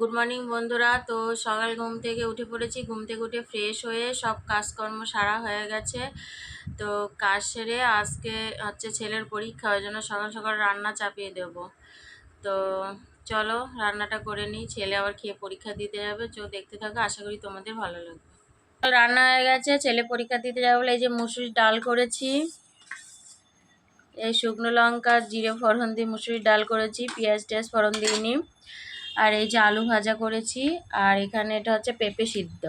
Good morning বন্ধুরা। তো সকাল ঘুম থেকে উঠে পড়েছি। ঘুম থেকে উঠে ফ্রেশ হয়ে সব কাজকর্ম সারা হয়ে গেছে। তো কাজ সেরে আজকে হচ্ছে ছেলের পরীক্ষা, ওই জন্য সকাল সকাল রান্না চাপিয়ে দেব। তো চলো রান্নাটা করে নিই, ছেলে আবার খেয়ে পরীক্ষা দিতে যাবে। দেখতে থাকো, আশা করি তোমাদের ভালো লাগবে। রান্না হয়ে গেছে, ছেলে পরীক্ষা দিতে যাবে বলে এই যে মুসুরির ডাল করেছি, এই শুকনো লঙ্কা জিরে ফোড়ন দিয়ে মুসুরির ডাল করেছি, পেঁয়াজ টেয়াজ ফোড়ন দিইনি। আর এই যে আলু ভাজা করেছি, আর এখানে এটা হচ্ছে পেঁপে সিদ্ধ,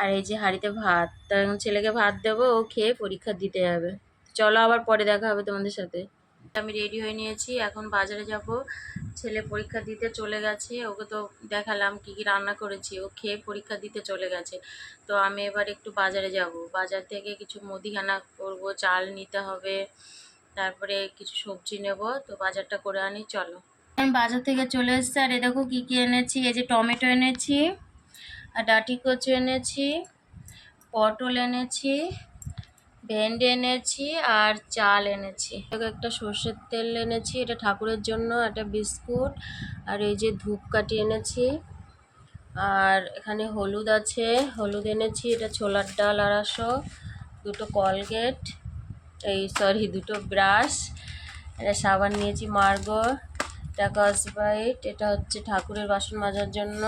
আর এই যে হাঁড়িতে ভাত। তো এখন ছেলেকে ভাত দেবো, ও খেয়ে পরীক্ষা দিতে যাবে। চলো আবার পরে দেখা হবে তোমাদের সাথে। আমি রেডি হয়ে নিয়েছি, এখন বাজারে যাব। ছেলে পরীক্ষা দিতে চলে গেছে, ওকে তো দেখালাম কি কি রান্না করেছি, ও খেয়ে পরীক্ষা দিতে চলে গেছে। তো আমি এবার একটু বাজারে যাব, বাজার থেকে কিছু মুদিখানা করবো, চাল নিতে হবে, তারপরে কিছু সবজি নেব। তো বাজারটা করে আনি, চলো। আমি বাজার থেকে চলে এসেছি, আর এ দেখো কী কী এনেছি। এই যে টমেটো এনেছি, আর ডাঁটি কচু এনেছি, পটল এনেছি, ভেন্ডি এনেছি, আর চাল এনেছি। একটা সর্ষের তেল এনেছি, এটা ঠাকুরের জন্য, একটা বিস্কুট, আর এই যে ধূপকাঠি এনেছি। আর এখানে হলুদ আছে, হলুদ এনেছি, এটা ছোলার ডাল 250, দুটো কলগেট, দুটো ব্রাশ, এটা সাবান নিয়েছি মার্গো, এটা কসবাইট, এটা হচ্ছে ঠাকুরের বাসন মাজার জন্য,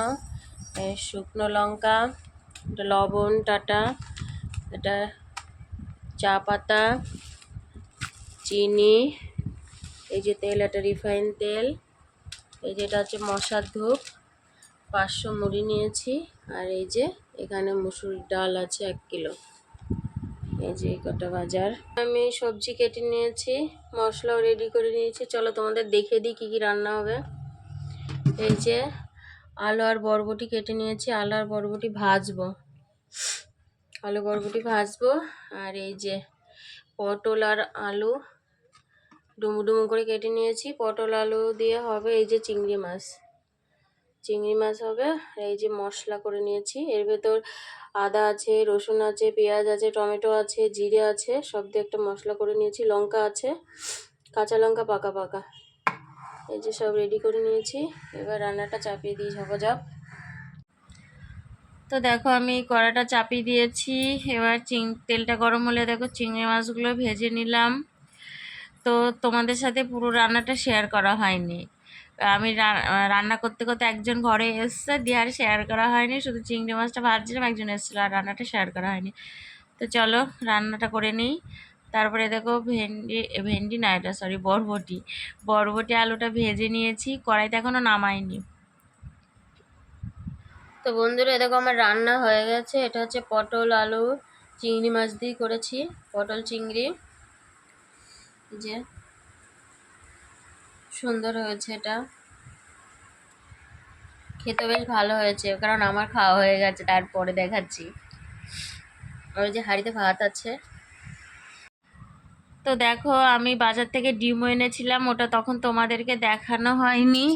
শুকনো লঙ্কা, এটা লবণ টাটা, এটা চা পাতা, চিনি, এই যে তেল, এটা রিফাইন তেল, এই যে এটা হচ্ছে মশার ধূপ, 500 মুড়ি নিয়েছি, আর এই যে এখানে মুসুরির ডাল আছে 1 কিলো। এই যে কটা বাজার। আমি সবজি কেটে নিয়েছি, মশলাও রেডি করে নিয়েছি। চলো তোমাদের দেখিয়ে দিই কী কী রান্না হবে। এই যে আলু আর বরবটি কেটে নিয়েছি, আলু আর বরবটি ভাজবো, আলু বরবটি ভাজবো। আর এই যে পটল আর আলু ডুমু ডুমু করে কেটে নিয়েছি, পটল আলু দিয়ে হবে। এই যে চিংড়ি মাছ হবে। আর এই যে মশলা করে নিয়েছি, এর ভেতর আদা আছে, রসুন আছে, পেঁয়াজ আছে, টমেটো আছে, জিরে আছে, সব দিয়ে একটা মশলা করে নিয়েছি। লঙ্কা আছে, কাঁচা লঙ্কা পাকা পাকা, এই যে সব রেডি করে নিয়েছি। এবার রান্নাটা চাপিয়ে দিই ঝপাঝপ। তো দেখো আমি কড়াটা চাপিয়ে দিয়েছি। এবার তেলটা গরম হলে দেখো চিংড়ি মাছগুলো ভেজে নিলাম। তো তোমাদের সাথে পুরো রান্নাটা শেয়ার করা হয়নি, আমি রান্না করতে করতে একজন ঘরে এসছে, দিয়ে আর শেয়ার করা হয়নি। শুধু চিংড়ি মাছটা ভাজছিলাম, একজন এসেছিলো, আর রান্নাটা শেয়ার করা হয়নি। তো চলো রান্নাটা করে নিই। তারপরে দেখো ভেন্ডি না, এটা সরি বরবটি আলুটা ভেজে নিয়েছি, কড়াইতে এখনও নামাইনি। তো বন্ধুরা দেখো আমার রান্না হয়ে গেছে। এটা হচ্ছে পটল আলু চিংড়ি মাছ দিয়ে করেছি, পটল চিংড়ি, যে সুন্দর হয়েছে, এটা খেতে বেশ ভালো হয়েছে, কারণ আমার খাওয়া হয়ে গেছে। তারপরে দেখাচ্ছি, ওই যে হাঁড়িতে ভাত আছে। তো দেখো আমি বাজার থেকে ডিমও এনেছিলাম, ওটা তখন তোমাদেরকে দেখানো হয়নি।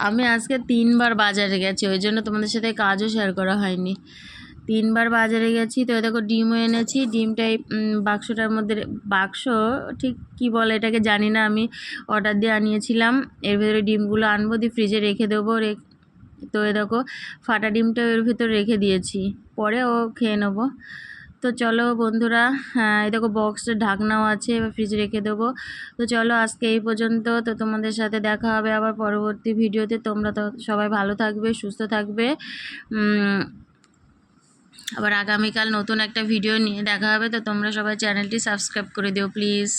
আমি আজকে 3বার বাজারে গেছি, ওই জন্য তোমাদের সাথে কাজও শেয়ার করা হয়নি। 3বার বাজারে গেছি। তো দেখো ডিমও এনেছি, ডিমটাই বাক্সটার মধ্যে, বাক্স ঠিক কি বলে এটাকে জানি না, আমি অর্ডার দিয়ে আনিয়েছিলাম। এর ভেতরে ডিমগুলো আনবো, দিয়ে ফ্রিজে রেখে দেবো। তো দেখো ফাটা ডিমটা এর ভিতর রেখে দিয়েছি, পরে ও খেয়ে নেবো। তো চলো বন্ধুরা, এই দেখো বক্সের ঢাকনাও আছে, এবার ফ্রিজে রেখে দেবো। তো চলো আজকে এই পর্যন্ত। তো তোমাদের সাথে দেখা হবে আবার পরবর্তী ভিডিওতে। তোমরা তো সবাই ভালো থাকবে, সুস্থ থাকবে। আবার আগামীকাল নতুন একটা ভিডিও নিয়ে দেখা হবে। তো তোমরা সবাই চ্যানেলটি সাবস্ক্রাইব করে দিও প্লিজ।